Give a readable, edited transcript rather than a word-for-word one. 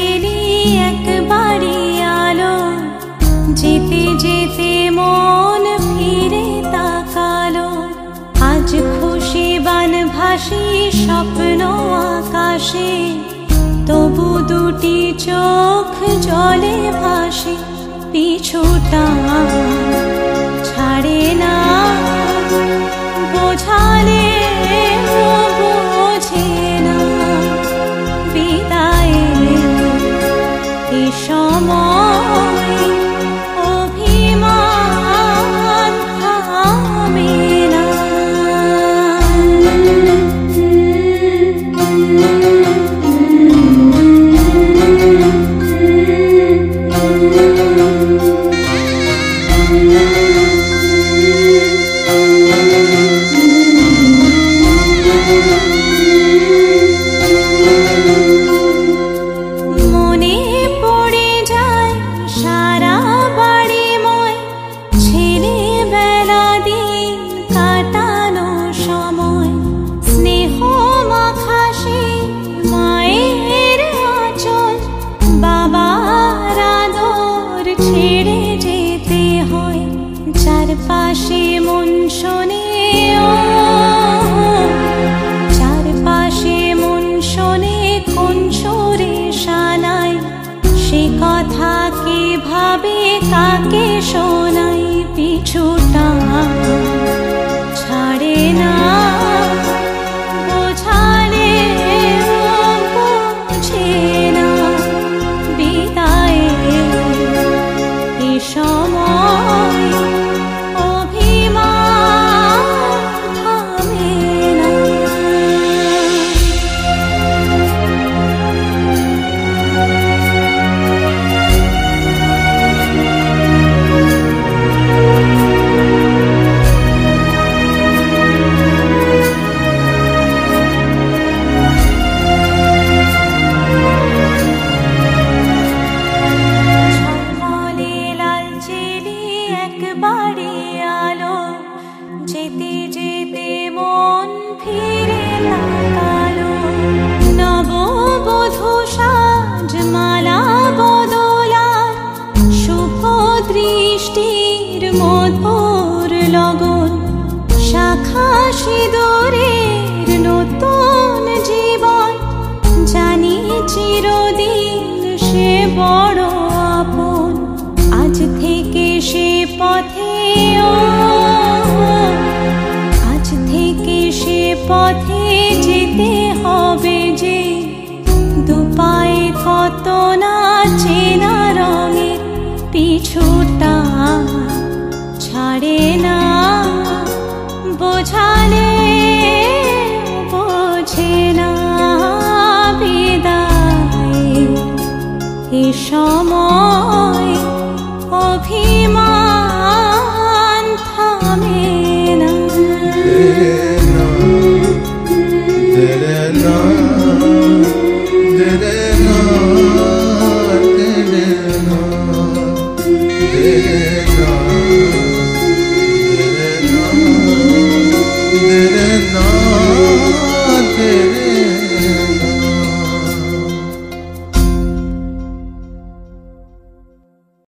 Jelly একবারই আলো, যেতে যেতে মন ফিরে তাকালো। আজ খুশি বান ভাসি স্বপ্ন আকাশে, তবু দুটি চোখ জলে ভাসে। পিছুটা ছাড়ে না, বোঝালে বোঝে না। বিদায়ের এ সময় অভিমান থামে না। চারপাশে মন শোনে, চারপাশে মন শোনে কোন সুরে শানায়। সে কথা কে ভাবে কাকে শোনাই। পিছুটা ছাড়ে না, বোঝালে বোঝে না। বিদায়ের এ সময় একবারে আলো, যেতে যেতে মন ফিরে তাকালো। নববধূ সাজ মালা বদলার, শুভ দৃষ্টির মধুর লগন। শাখা সিঁদুরের নতুন জীবন, জানি চিরদিন সে বড় আপন। আজ থেকে সে পথে, আজ থেকে সে পথে যেতে হবে যে। দুপায়ে কত না চেনা রঙে, পিছুটা ছাড়ে না, বোঝালে বোঝে না। বিদায়ের এ সময় অভিমান থামে না।